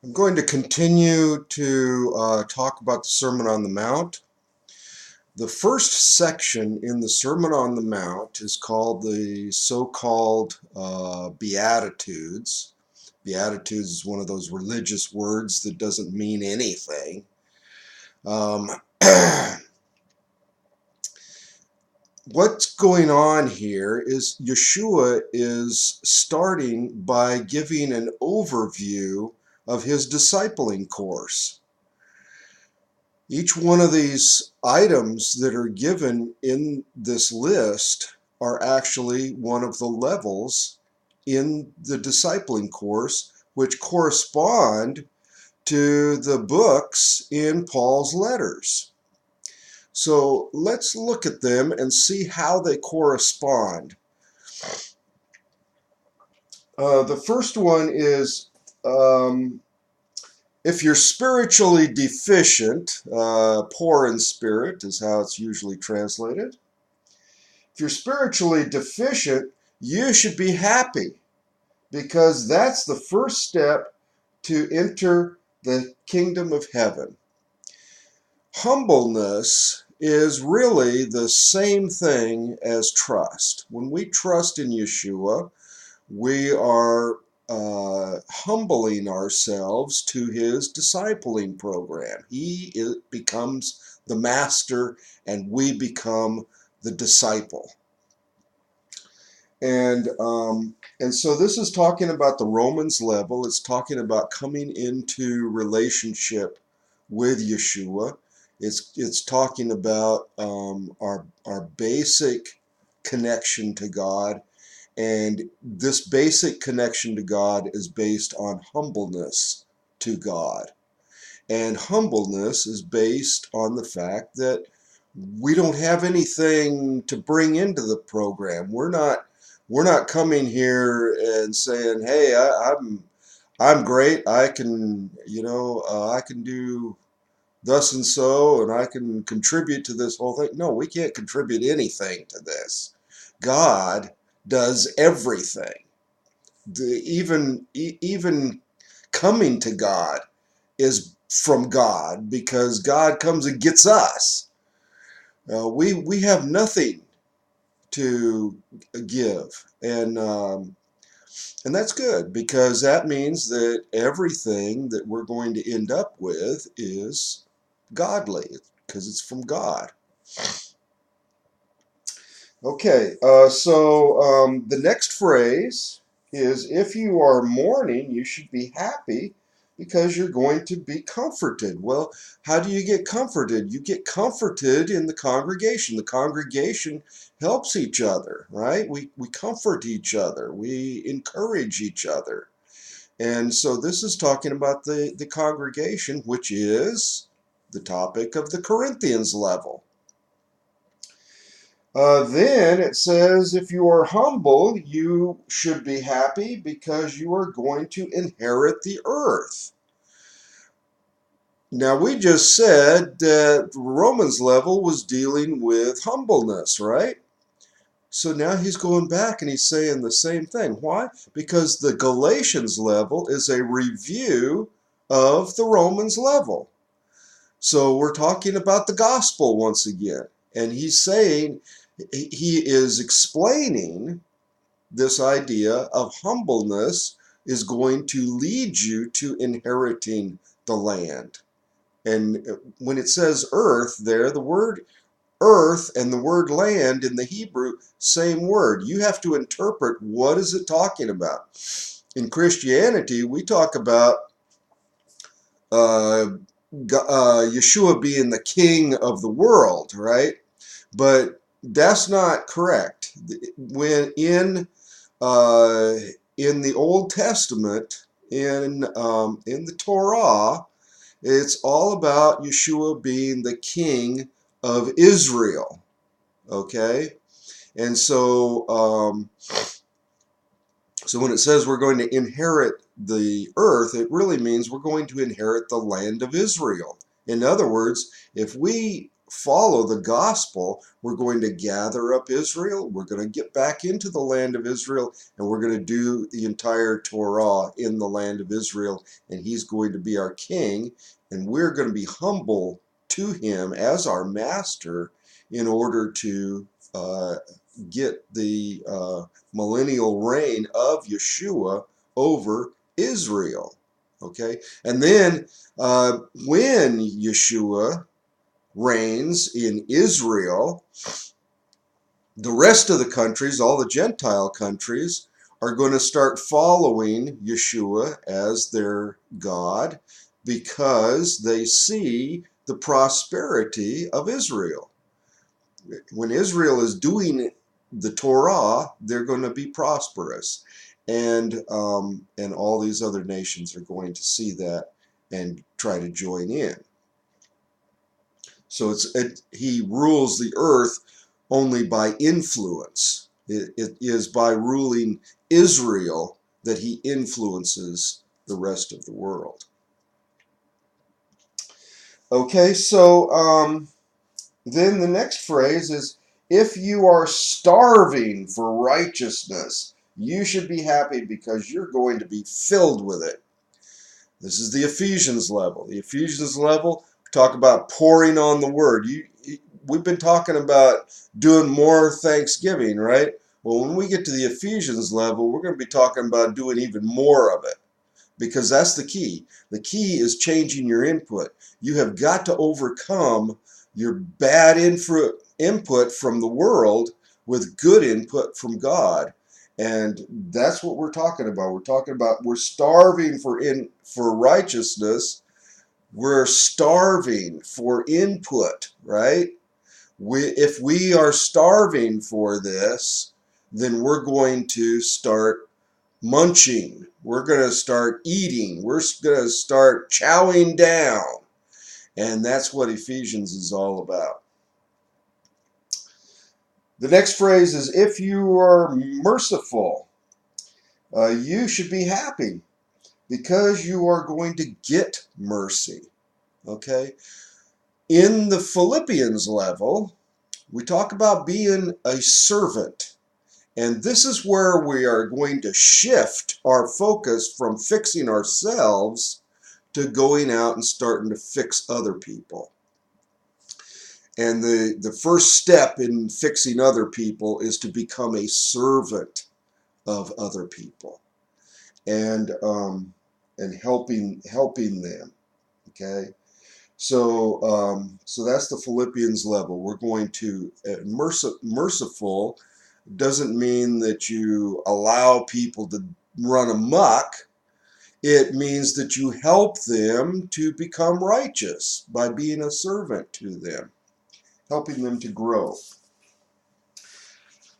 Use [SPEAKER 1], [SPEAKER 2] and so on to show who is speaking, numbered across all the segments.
[SPEAKER 1] I'm going to continue to talk about the Sermon on the Mount. The first section in the Sermon on the Mount is called the so-called Beatitudes. Beatitudes is one of those religious words that doesn't mean anything. What's going on here is Yeshua is starting by giving an overview of his discipling course. Each one of these items that are given in this list are actually one of the levels in the discipling course, which correspond to the books in Paul's letters. So let's look at them and see how they correspond. The first one is if you're spiritually deficient, poor in spirit is how it's usually translated. If you're spiritually deficient, you should be happy because that's the first step to enter the kingdom of heaven. Humbleness is really the same thing as trust. When we trust in Yeshua, we are humbling ourselves to his discipling program. He becomes the master and we become the disciple. And so this is talking about the Romans level. It's talking about coming into relationship with Yeshua. It's talking about our basic connection to God. And this basic connection to God is based on humbleness to God. And humbleness is based on the fact that we don't have anything to bring into the program. We're not coming here and saying, "Hey, I'm great. I can I can do thus and so, and I can contribute to this whole thing." No, we can't contribute anything to this. God does everything. Even coming to God is from God because God comes and gets us. We have nothing to give, and that's good because that means that everything that we're going to end up with is godly because it's from God. Okay, so the next phrase is, if you are mourning, you should be happy because you're going to be comforted. Well, how do you get comforted? You get comforted in the congregation. The congregation helps each other, right? We comfort each other. We encourage each other. And so this is talking about the congregation, which is the topic of the Corinthians level. Then it says, if you are humble, you should be happy because you are going to inherit the earth. Now, we just said that Romans level was dealing with humbleness, right? So now he's going back and he's saying the same thing. Why? Because the Galatians level is a review of the Romans level. So we're talking about the gospel once again. And he's saying, he is explaining this idea of humbleness is going to lead you to inheriting the land. And when it says earth there, the word earth and the word land in the Hebrew, same word. You have to interpret what is it talking about. In Christianity, we talk about Yeshua being the king of the world, right? But that's not correct. When in the Old Testament, in the Torah, it's all about Yeshua being the king of Israel. Okay, and so so when it says we're going to inherit the earth, it really means we're going to inherit the land of Israel. In other words, if we follow the gospel, we're going to gather up Israel, we're going to get back into the land of Israel, and we're going to do the entire Torah in the land of Israel, and he's going to be our king, and we're going to be humble to him as our master in order to get the millennial reign of Yeshua over Israel. Okay, and then when Yeshua reigns in Israel, the rest of the countries, all the Gentile countries, are going to start following Yeshua as their God because they see the prosperity of Israel. When Israel is doing the Torah, they're going to be prosperous, and all these other nations are going to see that and try to join in. So he rules the earth only by influence. It is by ruling Israel that he influences the rest of the world. Okay, so then the next phrase is, if you are starving for righteousness, you should be happy because you're going to be filled with it. This is the Ephesians level. The Ephesians level, we talk about pouring on the word. We've been talking about doing more thanksgiving, right? Well, when we get to the Ephesians level, we're going to be talking about doing even more of it, because that's the key. The key is changing your input. You have got to overcome your bad input from the world with good input from God. And that's what we're talking about. We're talking about we're starving for righteousness. We're starving for input, right? If we are starving for this, then we're going to start munching. We're going to start eating. We're going to start chowing down. And that's what Ephesians is all about. The next phrase is, if you are merciful, you should be happy because you are going to get mercy. Okay? In the Philippians level, we talk about being a servant. And this is where we are going to shift our focus from fixing ourselves to going out and starting to fix other people. And the first step in fixing other people is to become a servant of other people, and helping them. Okay, so that's the Philippians level. We're going to merciful doesn't mean that you allow people to run amok. It means that you help them to become righteous by being a servant to them, helping them to grow.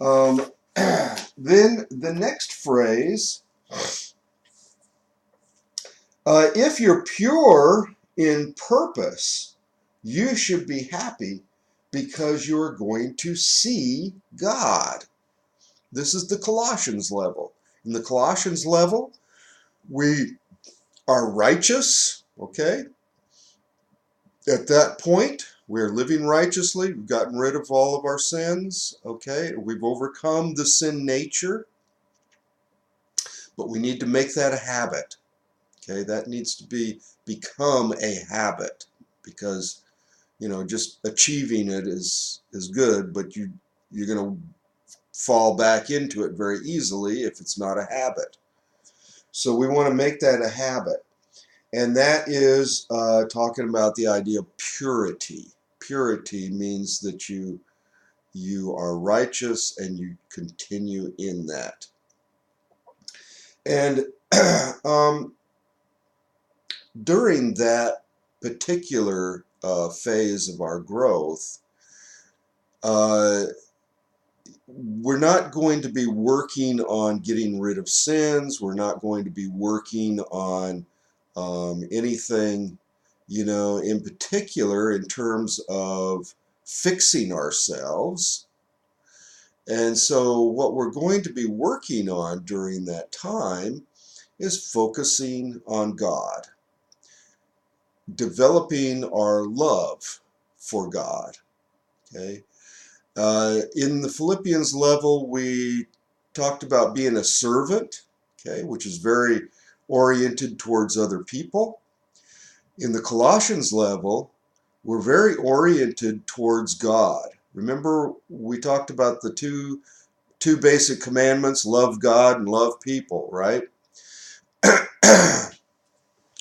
[SPEAKER 1] Then the next phrase, if you're pure in purpose, you should be happy because you're going to see God. This is the Colossians level. In the Colossians level, we are righteous, okay? At that point, we're living righteously. We've gotten rid of all of our sins, okay? We've overcome the sin nature, but we need to make that a habit, okay? That needs to become a habit, because, just achieving it is good, but you're going to fall back into it very easily if it's not a habit. So we want to make that a habit. And that is talking about the idea of purity. Purity means that you are righteous and you continue in that. And during that particular phase of our growth, we're not going to be working on getting rid of sins. We're not going to be working on anything, in particular in terms of fixing ourselves. And so what we're going to be working on during that time is focusing on God, developing our love for God. Okay. In the Philippians level, we talked about being a servant, okay, which is very oriented towards other people. In the Colossians level, we're very oriented towards God. Remember, we talked about the two basic commandments: love God and love people, right?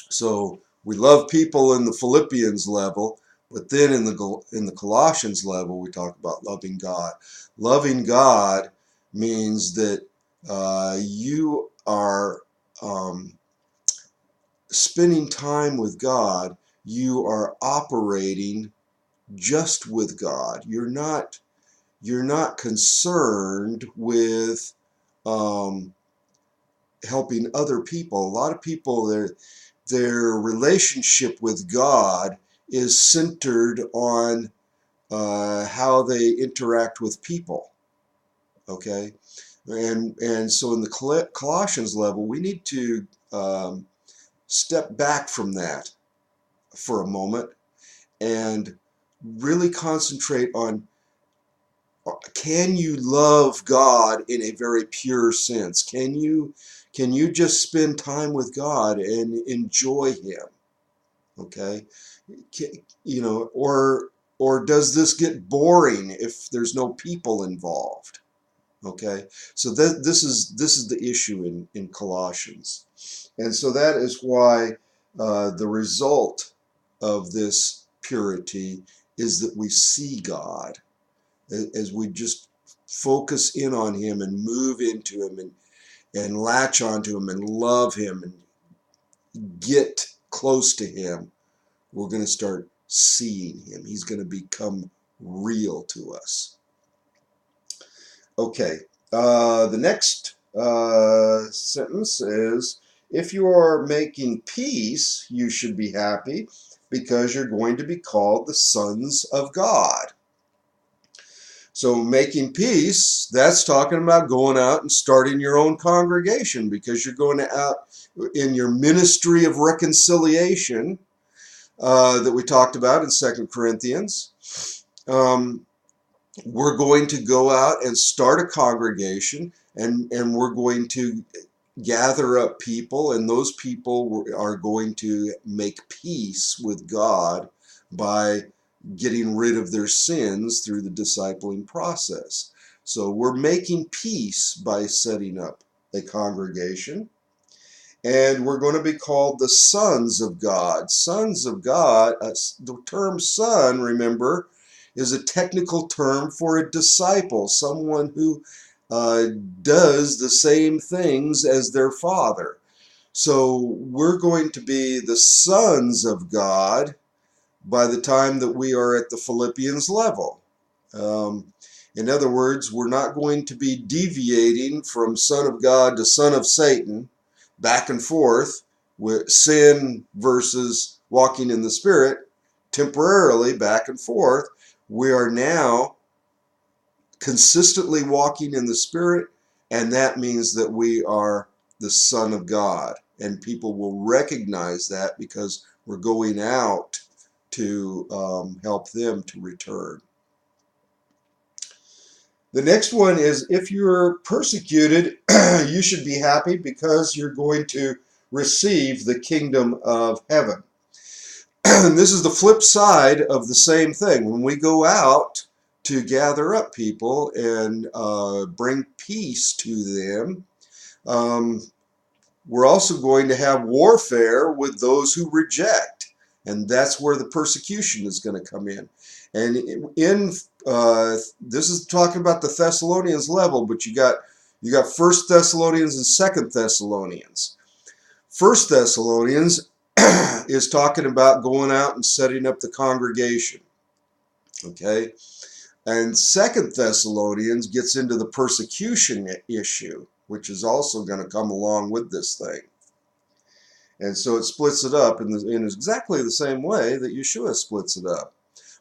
[SPEAKER 1] So we love people in the Philippians level, but then in the Colossians level, we talk about loving God. Loving God means that you are spending time with God. You are operating just with God. You're not concerned with helping other people. A lot of people, their relationship with God is centered on how they interact with people. Okay, and so in the Colossians level, we need to step back from that for a moment and really concentrate on, can you love God in a very pure sense? Can you just spend time with God and enjoy Him? Okay, you know, or does this get boring if there's no people involved? Okay, so this is the issue in Colossians, and so that is why the result of this purity is that we see God as we just focus in on Him and move into Him and latch onto Him and love Him and get close to Him. We're going to start seeing Him. He's going to become real to us. Okay, the next sentence is, if you are making peace, you should be happy because you're going to be called the sons of God. So making peace, that's talking about going out and starting your own congregation, because you're going out in your ministry of reconciliation that we talked about in 2 Corinthians. We're going to go out and start a congregation, and we're going to gather up people, and those people are going to make peace with God by getting rid of their sins through the discipling process. So we're making peace by setting up a congregation, and we're going to be called the sons of God. Sons of God, the term son, remember, is a technical term for a disciple, someone who does the same things as their father. So we're going to be the sons of God by the time that we are at the Philippians level. In other words, we're not going to be deviating from son of God to son of Satan, back and forth with sin versus walking in the Spirit, temporarily back and forth. We are now consistently walking in the Spirit, and that means that we are the Son of God, and people will recognize that because we're going out to help them to return. The next one is, if you're persecuted, you should be happy because you're going to receive the kingdom of heaven. And this is the flip side of the same thing. When we go out to gather up people and bring peace to them, we're also going to have warfare with those who reject, and that's where the persecution is going to come in. And this is talking about the Thessalonians level, but you got 1 Thessalonians and 2 Thessalonians. 1 Thessalonians is talking about going out and setting up the congregation. Okay? And 2 Thessalonians gets into the persecution issue, which is also going to come along with this thing. And so it splits it up in exactly the same way that Yeshua splits it up.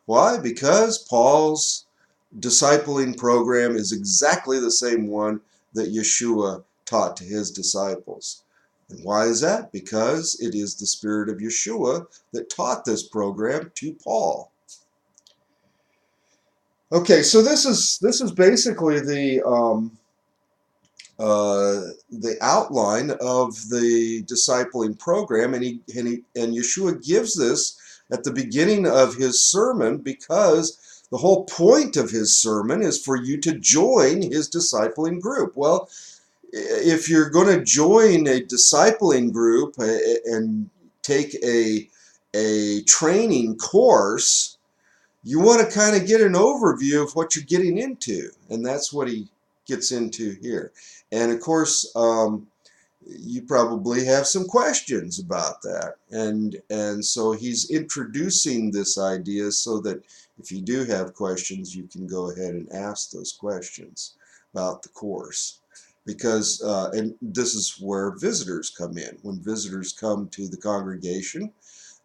[SPEAKER 1] Why? Because Paul's discipling program is exactly the same one that Yeshua taught to his disciples. And why is that? Because it is the Spirit of Yeshua that taught this program to Paul. Okay, so this is basically the outline of the discipling program, and Yeshua gives this at the beginning of his sermon because the whole point of his sermon is for you to join his discipling group. Well, if you're going to join a discipling group and take a training course, you want to kind of get an overview of what you're getting into, and that's what he gets into here. And of course, you probably have some questions about that, and so he's introducing this idea so that if you do have questions, you can go ahead and ask those questions about the course. Because and this is where visitors come in. When visitors come to the congregation,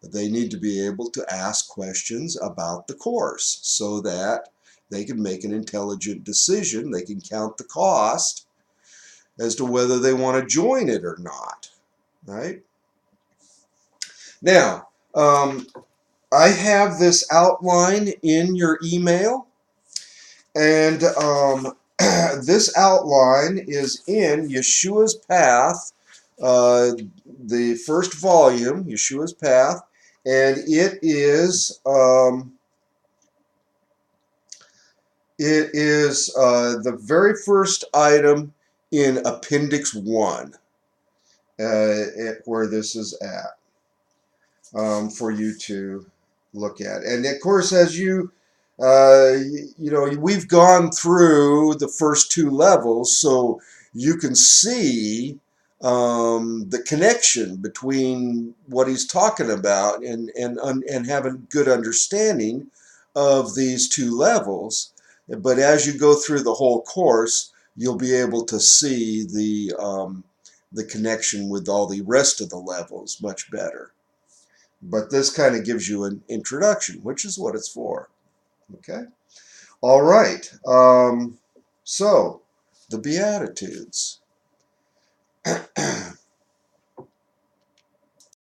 [SPEAKER 1] they need to be able to ask questions about the course so that they can make an intelligent decision. They can count the cost as to whether they want to join it or not. Right? Now, I have this outline in your email, and this outline is in Yeshua's Path, the first volume, Yeshua's Path, and it is the very first item in Appendix 1, where this is at, for you to look at. And of course, as we've gone through the first two levels, so you can see the connection between what he's talking about and have a good understanding of these two levels. But as you go through the whole course, you'll be able to see the connection with all the rest of the levels much better. But this kind of gives you an introduction, which is what it's for. Okay? All right. So, the Beatitudes.